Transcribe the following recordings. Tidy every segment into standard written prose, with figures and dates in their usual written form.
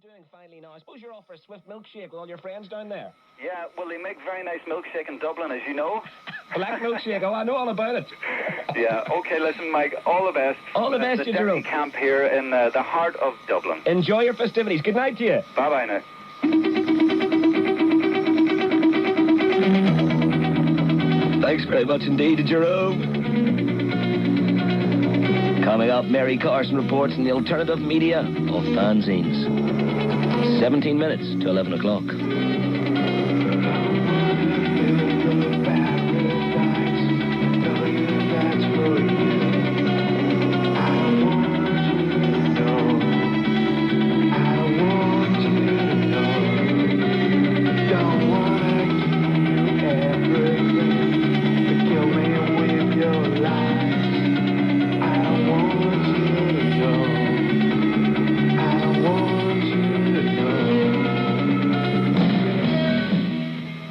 doing finally now? I suppose you're off for a swift milkshake with all your friends down there. Yeah, well, they make very nice milkshake in Dublin, as you know. Black milkshake, oh, I know all about it. Yeah, okay, listen, Mike, all the best. All the best, Jerome. Camp here in the heart of Dublin. Enjoy your festivities. Good night to you. Bye-bye now. Thanks very much indeed, Jerome. Coming up, Mary Carson reports in the alternative media of fanzines. 17 minutes to 11 o'clock.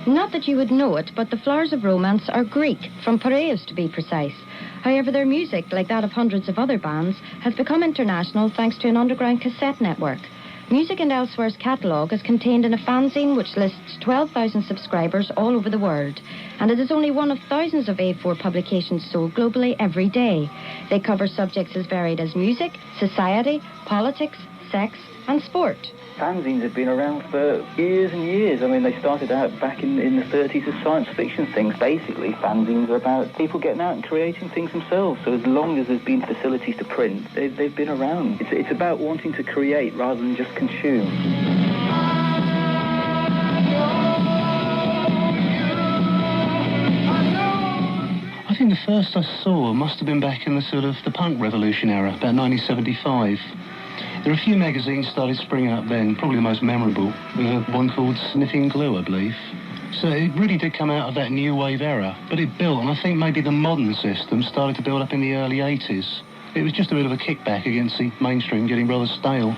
Not that you would know it, but the Flowers of Romance are Greek, from Piraeus to be precise. However, their music, like that of hundreds of other bands, has become international thanks to an underground cassette network. Music and Elsewhere's catalogue is contained in a fanzine which lists 12,000 subscribers all over the world, and it is only one of thousands of A4 publications sold globally every day. They cover subjects as varied as music, society, politics, sex, and sport. Fanzines have been around for years and years. I mean, they started out back in the 30s as science fiction things. Basically, fanzines are about people getting out and creating things themselves. So as long as there's been facilities to print, they've been around. It's about wanting to create rather than just consume. I think the first I saw must have been back in the sort of the punk revolution era, about 1975. There are a few magazines started springing up then, probably the most memorable, one called Sniffing Glue, I believe. So it really did come out of that new wave era, but it built, and I think maybe the modern system started to build up in the early 80s. It was just a bit of a kickback against the mainstream getting rather stale.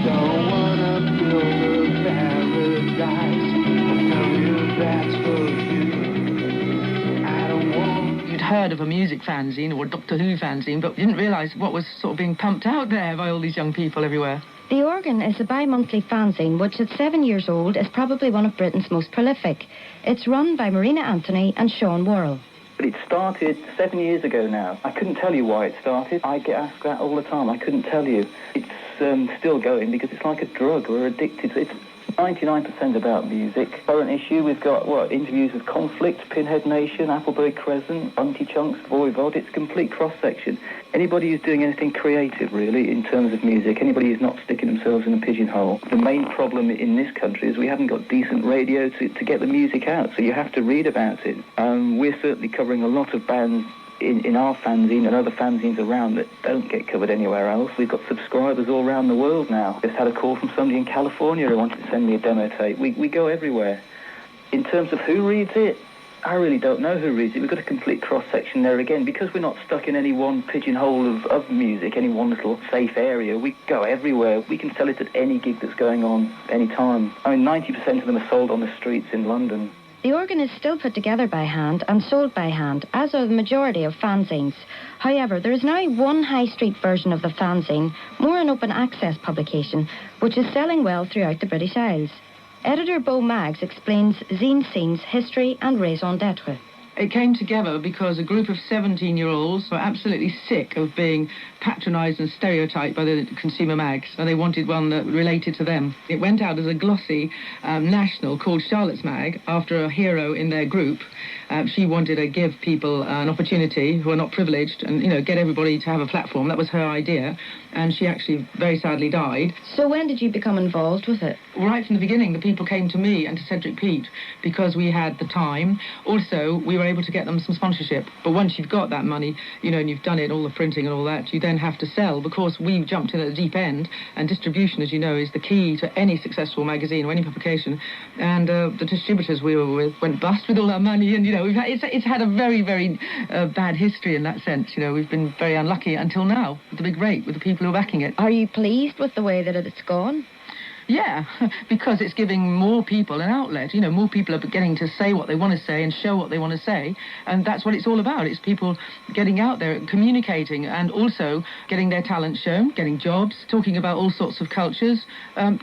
Don't wanna build a paradise, I'll tell you that's for you. I don't want... You'd heard of a music fanzine or a Doctor Who fanzine, but you didn't realise what was sort of being pumped out there by all these young people everywhere. The Organ is a bi-monthly fanzine which at 7 years old is probably one of Britain's most prolific. It's run by Marina Anthony and Sean Worrell. But it started 7 years ago now. I couldn't tell you why it started. I get asked that all the time. I couldn't tell you. It's still going because it's like a drug. We're addicted. It's 99% about music. Current issue, we've got, interviews with Conflict, Pinhead Nation, Applebury Crescent, Bunty Chunks, Voivod. It's a complete cross-section. Anybody who's doing anything creative, really, in terms of music, anybody who's not sticking themselves in a pigeonhole. The main problem in this country is we haven't got decent radio to get the music out, so you have to read about it. We're certainly covering a lot of bands in our fanzine and other fanzines around that don't get covered anywhere else. We've got subscribers all around the world now. Just had a call from somebody in California who wanted to send me a demo tape. We go everywhere. In terms of who reads it, I really don't know who reads it. We've got a complete cross-section there again. Because we're not stuck in any one pigeonhole of music, any one little safe area, we go everywhere. We can sell it at any gig that's going on any time. I mean, 90% of them are sold on the streets in London. The Organ is still put together by hand and sold by hand, as are the majority of fanzines. However, there is now one high street version of the fanzine, more an open access publication, which is selling well throughout the British Isles. Editor Beau Maggs explains zine scene's history and raison d'etre. It came together because a group of 17-year-olds were absolutely sick of being patronised and stereotyped by the consumer mags, and they wanted one that related to them. It went out as a glossy national called Charlotte's Mag after a hero in their group. She wanted to give people an opportunity who are not privileged and, get everybody to have a platform. That was her idea, and she actually very sadly died. So when did you become involved with it? Right from the beginning, the people came to me and to Cedric Pete because we had the time. Also, we were able to get them some sponsorship. But once you've got that money, and you've done it, all the printing and all that, you then have to sell. Because we jumped in at the deep end, and distribution, as you know, is the key to any successful magazine or any publication. And the distributors we were with went bust with all our money, and, it's had a very, very bad history in that sense. We've been very unlucky until now, with the big rate, with the people who are backing it. Are you pleased with the way that it's gone? Yeah, because it's giving more people an outlet. You know, more people are getting to say what they want to say and show what they want to say, and that's what it's all about. It's people getting out there, communicating, and also getting their talent shown, getting jobs, talking about all sorts of cultures,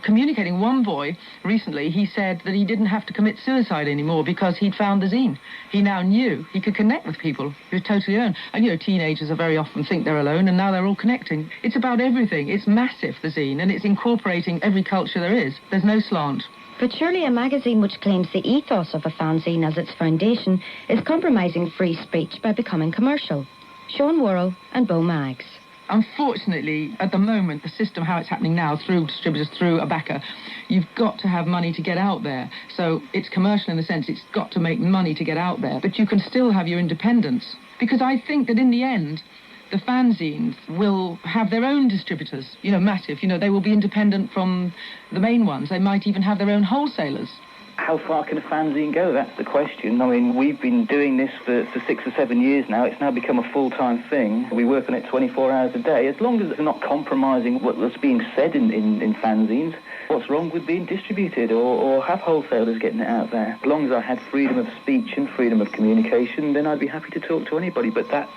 communicating. One boy, recently, he said that he didn't have to commit suicide anymore because he'd found the zine. He now knew he could connect with people. He was totally alone. And, you know, teenagers are very often think they're alone, and now they're all connecting. It's about everything. It's massive, the zine, and it's incorporating every culture there is. There's no slant. But surely a magazine which claims the ethos of a fanzine as its foundation is compromising free speech by becoming commercial. Sean Worrell and Bo Maggs. Unfortunately, at the moment, the system, how it's happening now, through distributors, through a backer, you've got to have money to get out there. So it's commercial in the sense it's got to make money to get out there. But you can still have your independence. Because I think that in the end, the fanzines will have their own distributors, you know, massive. You know, they will be independent from the main ones. They might even have their own wholesalers. How far can a fanzine go? That's the question. I mean, we've been doing this for 6 or 7 years now. It's now become a full-time thing. We work on it 24 hours a day. As long as it's not compromising what's being said in fanzines, what's wrong with being distributed or have wholesalers getting it out there? As long as I had freedom of speech and freedom of communication, then I'd be happy to talk to anybody. But that,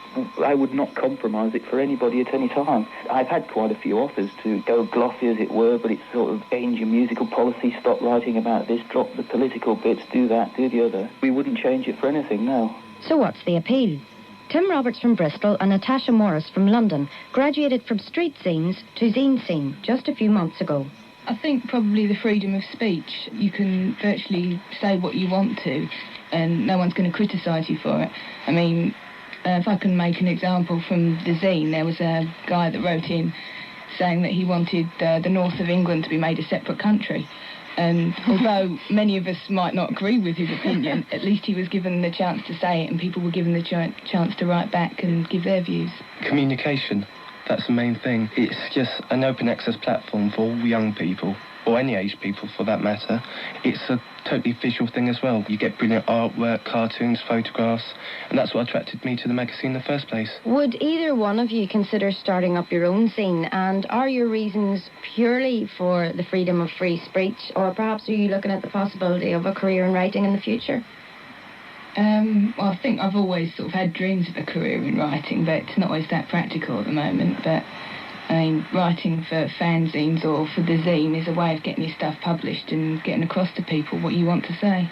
I would not compromise it for anybody at any time. I've had quite a few offers to go glossy, as it were, but it's sort of change your musical policy, stop writing about this, drop the political bits, do that, do the other. We wouldn't change it for anything, no. So what's the appeal? Tim Roberts from Bristol and Natasha Morris from London graduated from street zines to zine scene just a few months ago. I think probably the freedom of speech. You can virtually say what you want to and no one's going to criticise you for it. I mean, if I can make an example from the zine, there was a guy that wrote in saying that he wanted the north of England to be made a separate country. And although many of us might not agree with his opinion, at least he was given the chance to say it and people were given the chance to write back and give their views. Communication, that's the main thing. It's just an open access platform for all young people, or any age people for that matter. It's a totally visual thing as well. You get brilliant artwork, cartoons, photographs, and that's what attracted me to the magazine in the first place. Would either one of you consider starting up your own zine, and are your reasons purely for the freedom of free speech, or perhaps are you looking at the possibility of a career in writing in the future? Well, I think I've always sort of had dreams of a career in writing, but it's not always that practical at the moment. But I mean, writing for fanzines or for the zine is a way of getting your stuff published and getting across to people what you want to say.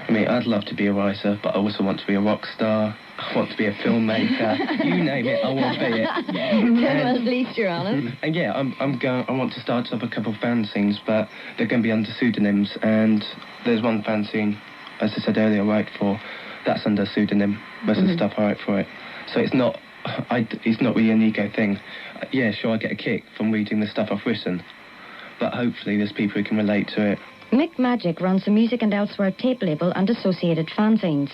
I mean, I'd love to be a writer, but I also want to be a rock star. I want to be a filmmaker. You name it, I want to be it. Well, at least you're honest. And yeah, I want to start up a couple of fanzines, but they're going to be under pseudonyms. And there's one fanzine, as I said earlier, I write for. That's under pseudonym. Most of the stuff I write for it. So it's not really an ego thing. Yeah, sure, I get a kick from reading the stuff I've written, but hopefully there's people who can relate to it. Mick Magic runs the Music and Elsewhere tape label and associated fanzines.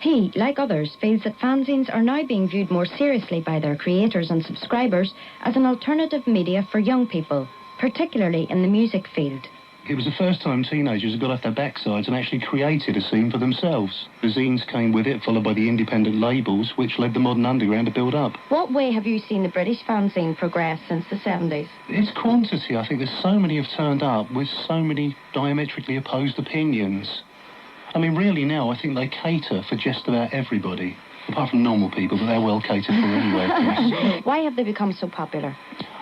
He, like others, feels that fanzines are now being viewed more seriously by their creators and subscribers as an alternative media for young people, particularly in the music field. It was the first time teenagers had got off their backsides and actually created a scene for themselves. The zines came with it, followed by the independent labels, which led the modern underground to build up. What way have you seen the British fanzine progress since the 70s? It's quantity. I think there's so many have turned up with so many diametrically opposed opinions. I mean, really now, I think they cater for just about everybody, apart from normal people, but they're well catered for anyway, of course. Why have they become so popular?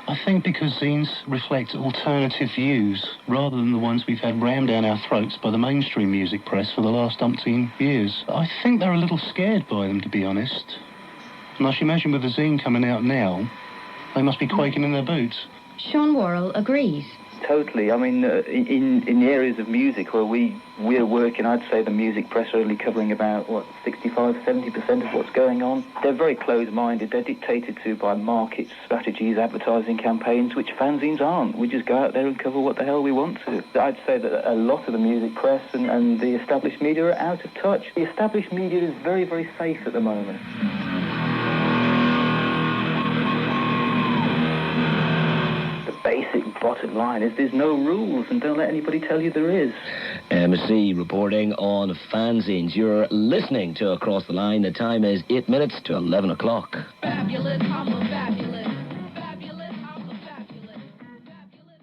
I think because zines reflect alternative views, rather than the ones we've had rammed down our throats by the mainstream music press for the last umpteen years. I think they're a little scared by them, to be honest. And I should imagine with the zine coming out now, they must be quaking in their boots. Sean Worrell agrees. Totally. I mean, in the areas of music where we're working, I'd say the music press are only covering about, 65-70% of what's going on. They're very closed-minded. They're dictated to by markets, strategies, advertising campaigns, which fanzines aren't. We just go out there and cover what the hell we want to. I'd say that a lot of the music press and the established media are out of touch. The established media is very, very safe at the moment. Basic bottom line is there's no rules, and don't let anybody tell you there is. MSC reporting on fanzines. You're listening to Across the Line. The time is 8 minutes to 11 o'clock.